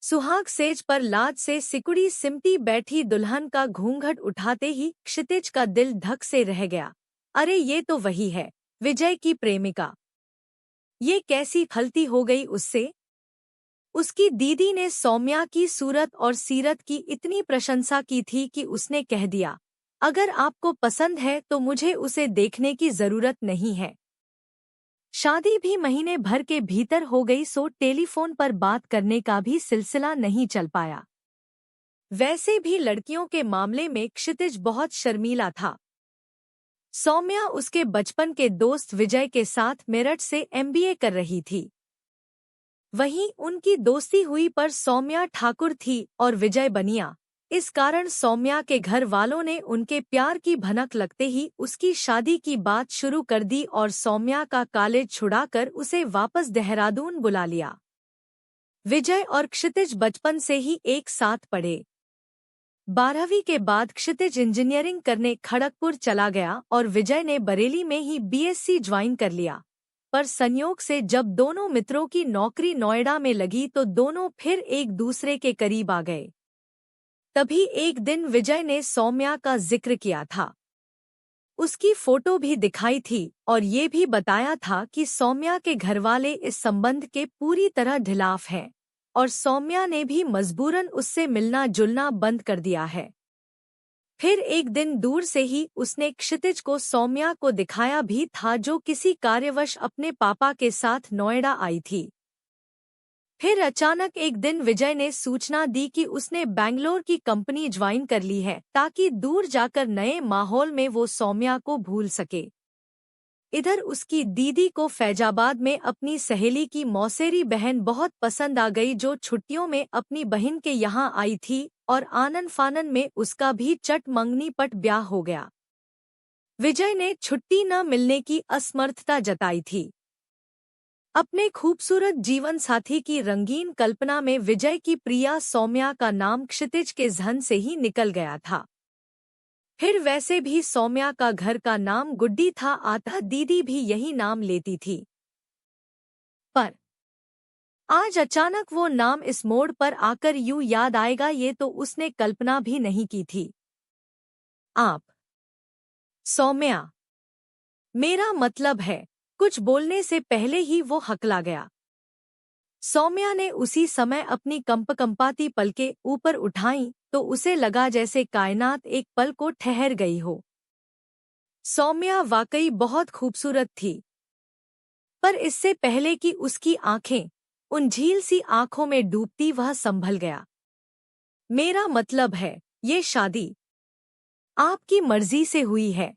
सुहाग सेज पर लाज से सिकुड़ी सिमटी बैठी दुल्हन का घूंघट उठाते ही क्षितिज का दिल धक से रह गया। अरे ये तो वही है, विजय की प्रेमिका। ये कैसी खलती हो गई उससे। उसकी दीदी ने सौम्या की सूरत और सीरत की इतनी प्रशंसा की थी कि उसने कह दिया, अगर आपको पसंद है तो मुझे उसे देखने की जरूरत नहीं है। शादी भी महीने भर के भीतर हो गई, सो टेलीफोन पर बात करने का भी सिलसिला नहीं चल पाया। वैसे भी लड़कियों के मामले में क्षितिज बहुत शर्मीला था। सौम्या उसके बचपन के दोस्त विजय के साथ मेरठ से एमबीए कर रही थी। वहीं उनकी दोस्ती हुई पर सौम्या ठाकुर थी और विजय बनिया। इस कारण सौम्या के घर वालों ने उनके प्यार की भनक लगते ही उसकी शादी की बात शुरू कर दी और सौम्या का कॉलेज छुड़ाकर उसे वापस देहरादून बुला लिया। विजय और क्षितिज बचपन से ही एक साथ पढ़े। 12वीं के बाद क्षितिज इंजीनियरिंग करने खड़गपुर चला गया और विजय ने बरेली में ही बीएससी ज्वाइन कर लिया। पर संयोग से जब दोनों मित्रों की नौकरी नोएडा में लगी तो दोनों फिर एक दूसरे के करीब आ गए। तभी एक दिन विजय ने सौम्या का जिक्र किया था। उसकी फोटो भी दिखाई थी और ये भी बताया था कि सौम्या के घरवाले इस संबंध के पूरी तरह ढिलाफ हैं और सौम्या ने भी मजबूरन उससे मिलना जुलना बंद कर दिया है। फिर एक दिन दूर से ही उसने क्षितिज को सौम्या को दिखाया भी था, जो किसी कार्यवश अपने पापा के साथ नोएडा आई थी। फिर अचानक एक दिन विजय ने सूचना दी कि उसने बैंगलोर की कंपनी ज्वाइन कर ली है, ताकि दूर जाकर नए माहौल में वो सौम्या को भूल सके। इधर उसकी दीदी को फैजाबाद में अपनी सहेली की मौसेरी बहन बहुत पसंद आ गई, जो छुट्टियों में अपनी बहन के यहाँ आई थी और आनन फानन में उसका भी चट मंगनी पट ब्याह हो गया। विजय ने छुट्टी न मिलने की असमर्थता जताई थी। अपने खूबसूरत जीवन साथी की रंगीन कल्पना में विजय की प्रिया सौम्या का नाम क्षितिज के जहन से ही निकल गया था। फिर वैसे भी सौम्या का घर का नाम गुड्डी था, अतः दीदी भी यही नाम लेती थी। पर आज अचानक वो नाम इस मोड़ पर आकर यूं याद आएगा, ये तो उसने कल्पना भी नहीं की थी। आप सौम्या, मेरा मतलब है। कुछ बोलने से पहले ही वो हकला गया। सौम्या ने उसी समय अपनी कंपकंपाती पलकें ऊपर उठाईं तो उसे लगा जैसे कायनात एक पल को ठहर गई हो। सौम्या वाकई बहुत खूबसूरत थी, पर इससे पहले कि उसकी आंखें उन झील सी आंखों में डूबती, वह संभल गया। मेरा मतलब है, ये शादी आपकी मर्जी से हुई है।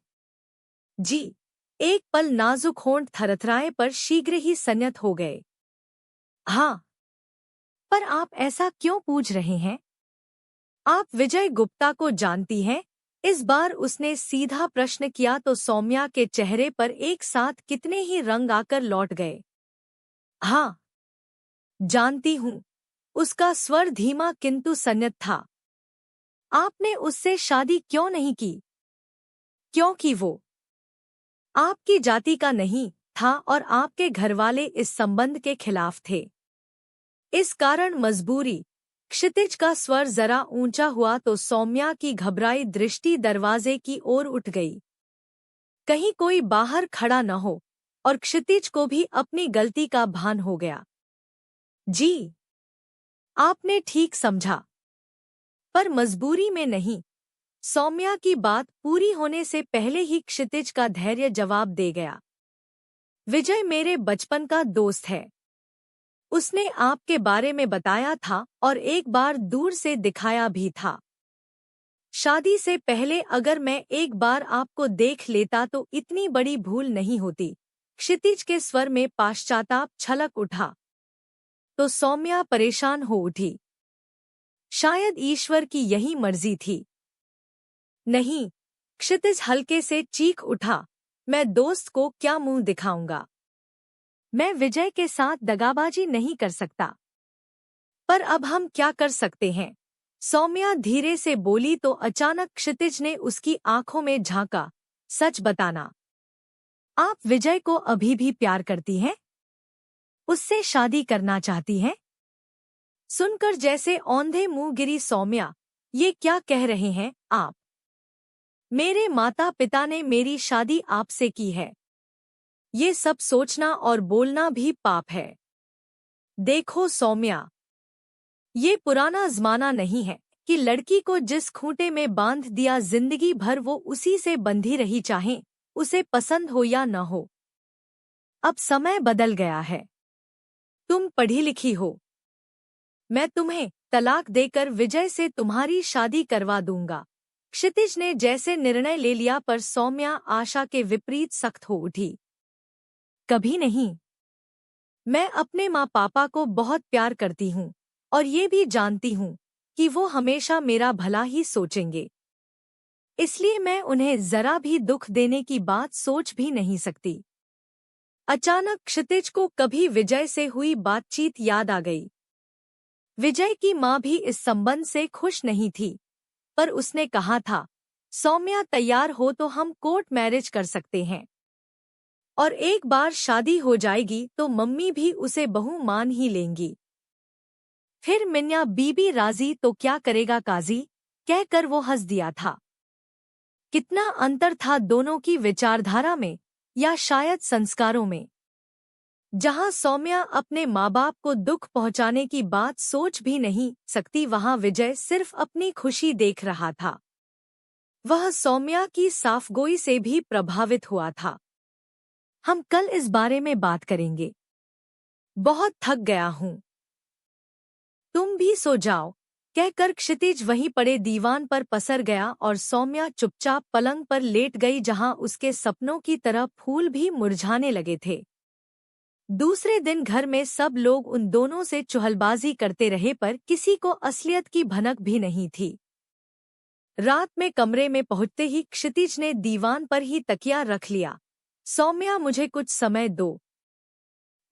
जी। एक पल नाजुक होंठ थरथराए पर शीघ्र ही संयत हो गए। हाँ। पर आप ऐसा क्यों पूछ रहे हैं? आप विजय गुप्ता को जानती हैं? इस बार उसने सीधा प्रश्न किया तो सौम्या के चेहरे पर एक साथ कितने ही रंग आकर लौट गए। हाँ, जानती हूँ। उसका स्वर धीमा किंतु संयत था। आपने उससे शादी क्यों नहीं की? क्योंकि वो आपकी जाति का नहीं था और आपके घरवाले इस संबंध के खिलाफ थे। इस कारण मजबूरी। क्षितिज का स्वर जरा ऊंचा हुआ तो सौम्या की घबराई दृष्टि दरवाजे की ओर उठ गई। कहीं कोई बाहर खड़ा न हो, और क्षितिज को भी अपनी गलती का भान हो गया। जी, आपने ठीक समझा, पर मजबूरी में नहीं। सौम्या की बात पूरी होने से पहले ही क्षितिज का धैर्य जवाब दे गया। विजय मेरे बचपन का दोस्त है। उसने आपके बारे में बताया था और एक बार दूर से दिखाया भी था। शादी से पहले अगर मैं एक बार आपको देख लेता तो इतनी बड़ी भूल नहीं होती। क्षितिज के स्वर में पाश्चाताप छलक उठा तो सौम्या परेशान हो उठी। शायद ईश्वर की यही मर्जी थी। नहीं, क्षितिज हल्के से चीख उठा, मैं दोस्त को क्या मुंह दिखाऊंगा? मैं विजय के साथ दगाबाजी नहीं कर सकता। पर अब हम क्या कर सकते हैं? सौम्या धीरे से बोली तो अचानक क्षितिज ने उसकी आंखों में झांका। सच बताना, आप विजय को अभी भी प्यार करती हैं? उससे शादी करना चाहती हैं? सुनकर जैसे औंधे मुंह गिरी सौम्या। ये क्या कह रहे हैं आप? मेरे माता पिता ने मेरी शादी आपसे की है। ये सब सोचना और बोलना भी पाप है। देखो सौम्या, ये पुराना जमाना नहीं है कि लड़की को जिस खूंटे में बांध दिया जिंदगी भर वो उसी से बंधी रही, चाहे उसे पसंद हो या न हो। अब समय बदल गया है। तुम पढ़ी लिखी हो। मैं तुम्हें तलाक देकर विजय से तुम्हारी शादी करवा दूंगा। क्षितिज ने जैसे निर्णय ले लिया, पर सौम्या आशा के विपरीत सख्त हो उठी। कभी नहीं। मैं अपने माँ पापा को बहुत प्यार करती हूँ और ये भी जानती हूँ कि वो हमेशा मेरा भला ही सोचेंगे। इसलिए मैं उन्हें जरा भी दुख देने की बात सोच भी नहीं सकती। अचानक क्षितिज को कभी विजय से हुई बातचीत याद आ गई। विजय की माँ भी इस संबंध से खुश नहीं थी, पर उसने कहा था, सौम्या तैयार हो तो हम कोर्ट मैरिज कर सकते हैं, और एक बार शादी हो जाएगी तो मम्मी भी उसे बहू मान ही लेंगी। फिर मियां बीबी राजी तो क्या करेगा काजी, कहकर वो हंस दिया था। कितना अंतर था दोनों की विचारधारा में, या शायद संस्कारों में। जहां सौम्या अपने माँ बाप को दुख पहुंचाने की बात सोच भी नहीं सकती, वहां विजय सिर्फ अपनी खुशी देख रहा था। वह सौम्या की साफगोई से भी प्रभावित हुआ था। हम कल इस बारे में बात करेंगे। बहुत थक गया हूं। तुम भी सो जाओ, कहकर क्षितिज वहीं पड़े दीवान पर पसर गया और सौम्या चुपचाप पलंग पर लेट गई, जहां उसके सपनों की तरह फूल भी मुरझाने लगे थे। दूसरे दिन घर में सब लोग उन दोनों से चुहलबाजी करते रहे, पर किसी को असलियत की भनक भी नहीं थी। रात में कमरे में पहुंचते ही क्षितिज ने दीवान पर ही तकिया रख लिया। सौम्या, मुझे कुछ समय दो,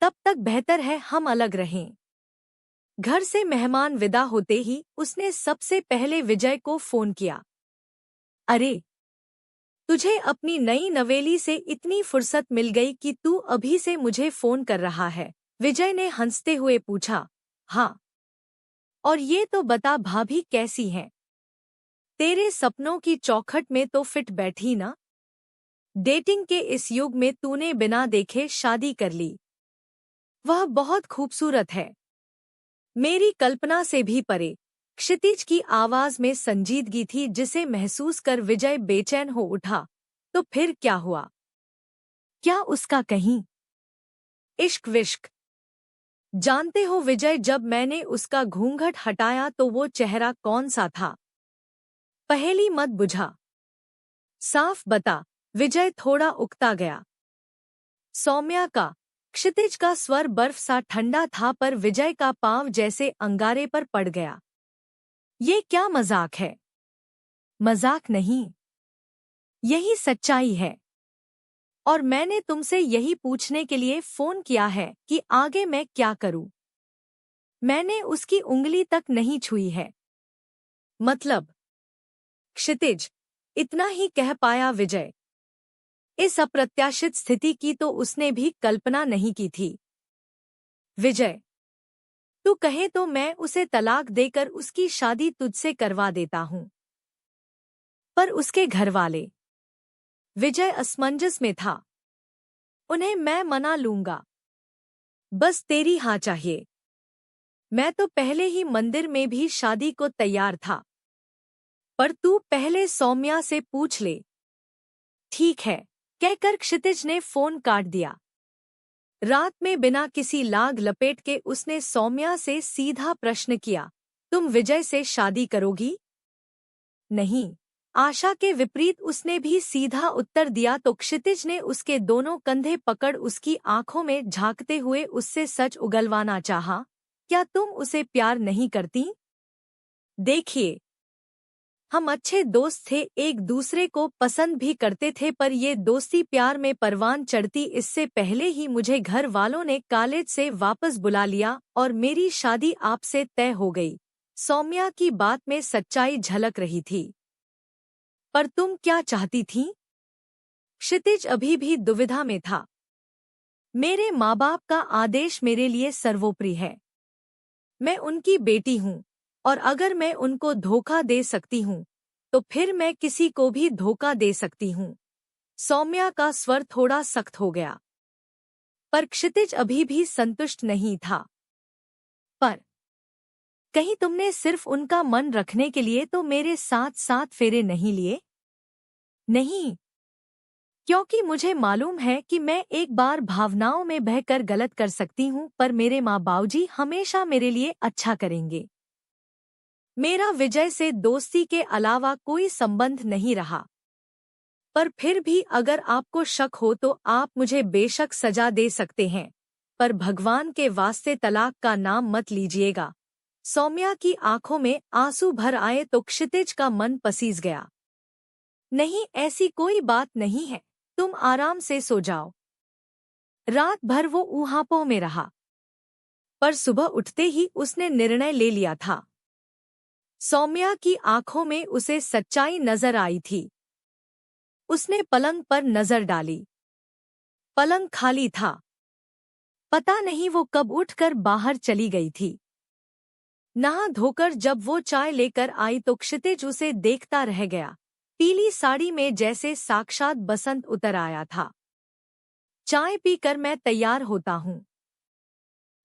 तब तक बेहतर है हम अलग रहें। घर से मेहमान विदा होते ही उसने सबसे पहले विजय को फोन किया। अरे, तुझे अपनी नई नवेली से इतनी फुर्सत मिल गई कि तू अभी से मुझे फोन कर रहा है? विजय ने हंसते हुए पूछा। हाँ, और ये तो बता भाभी कैसी हैं? तेरे सपनों की चौखट में तो फिट बैठी ना? डेटिंग के इस युग में तूने बिना देखे शादी कर ली। वह बहुत खूबसूरत है, मेरी कल्पना से भी परे। क्षितिज की आवाज में संजीदगी थी, जिसे महसूस कर विजय बेचैन हो उठा। तो फिर क्या हुआ? क्या उसका कहीं इश्क विश्क? जानते हो विजय, जब मैंने उसका घूंघट हटाया तो वो चेहरा कौन सा था? पहेली मत बुझा, साफ बता। विजय थोड़ा उकता गया। सौम्या का। क्षितिज का स्वर बर्फ सा ठंडा था, पर विजय का पांव जैसे अंगारे पर पड़ गया। ये क्या मजाक है? मजाक नहीं, यही सच्चाई है। और मैंने तुमसे यही पूछने के लिए फोन किया है कि आगे मैं क्या करूं। मैंने उसकी उंगली तक नहीं छुई है। मतलब? क्षितिज, इतना ही कह पाया विजय। इस अप्रत्याशित स्थिति की तो उसने भी कल्पना नहीं की थी। विजय, तू कहे तो मैं उसे तलाक देकर उसकी शादी तुझसे करवा देता हूं, पर उसके घरवाले। विजय असमंजस में था। उन्हें मैं मना लूंगा, बस तेरी हाँ चाहिए। मैं तो पहले ही मंदिर में भी शादी को तैयार था, पर तू पहले सौम्या से पूछ ले। ठीक है, कहकर क्षितिज ने फोन काट दिया। रात में बिना किसी लाग लपेट के उसने सौम्या से सीधा प्रश्न किया, तुम विजय से शादी करोगी? नहीं। आशा के विपरीत उसने भी सीधा उत्तर दिया, तो क्षितिज ने उसके दोनों कंधे पकड़ उसकी आंखों में झांकते हुए उससे सच उगलवाना चाहा। क्या तुम उसे प्यार नहीं करती? देखिए, हम अच्छे दोस्त थे, एक दूसरे को पसंद भी करते थे, पर ये दोस्ती प्यार में परवान चढ़ती इससे पहले ही मुझे घर वालों ने कॉलेज से वापस बुला लिया और मेरी शादी आपसे तय हो गई। सौम्या की बात में सच्चाई झलक रही थी। पर तुम क्या चाहती थीं? क्षितिज अभी भी दुविधा में था। मेरे माँ बाप का आदेश मेरे लिए सर्वोपरि है। मैं उनकी बेटी हूँ, और अगर मैं उनको धोखा दे सकती हूँ, तो फिर मैं किसी को भी धोखा दे सकती हूँ। सौम्या का स्वर थोड़ा सख्त हो गया, पर क्षितिज अभी भी संतुष्ट नहीं था। पर कहीं तुमने सिर्फ उनका मन रखने के लिए तो मेरे साथ साथ फेरे नहीं लिए? नहीं, क्योंकि मुझे मालूम है कि मैं एक बार भावनाओं में बहकर गलत कर सकती हूँ, पर मेरे माँ बाबूजी हमेशा मेरे लिए अच्छा करेंगे। मेरा विजय से दोस्ती के अलावा कोई संबंध नहीं रहा। पर फिर भी अगर आपको शक हो तो आप मुझे बेशक सजा दे सकते हैं, पर भगवान के वास्ते तलाक का नाम मत लीजिएगा। सौम्या की आंखों में आंसू भर आए तो क्षितिज का मन पसीज गया। नहीं, ऐसी कोई बात नहीं है, तुम आराम से सो जाओ। रात भर वो ऊहापोह में रहा, पर सुबह उठते ही उसने निर्णय ले लिया था। सौम्या की आंखों में उसे सच्चाई नजर आई थी। उसने पलंग पर नजर डाली। पलंग खाली था। पता नहीं वो कब उठकर बाहर चली गई थी। नहा धोकर जब वो चाय लेकर आई तो क्षितिज उसे देखता रह गया। पीली साड़ी में जैसे साक्षात बसंत उतर आया था। चाय पीकर मैं तैयार होता हूँ,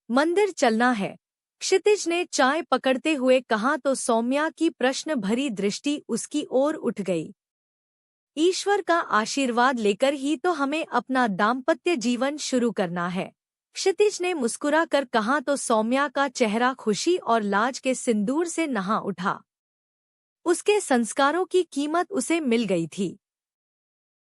मंदिर चलना है, क्षितिज ने चाय पकड़ते हुए कहा तो सौम्या की प्रश्न भरी दृष्टि उसकी ओर उठ गई। ईश्वर का आशीर्वाद लेकर ही तो हमें अपना दाम्पत्य जीवन शुरू करना है, क्षितिज ने मुस्कुरा कर कहा तो सौम्या का चेहरा खुशी और लाज के सिंदूर से नहा उठा। उसके संस्कारों की कीमत उसे मिल गई थी।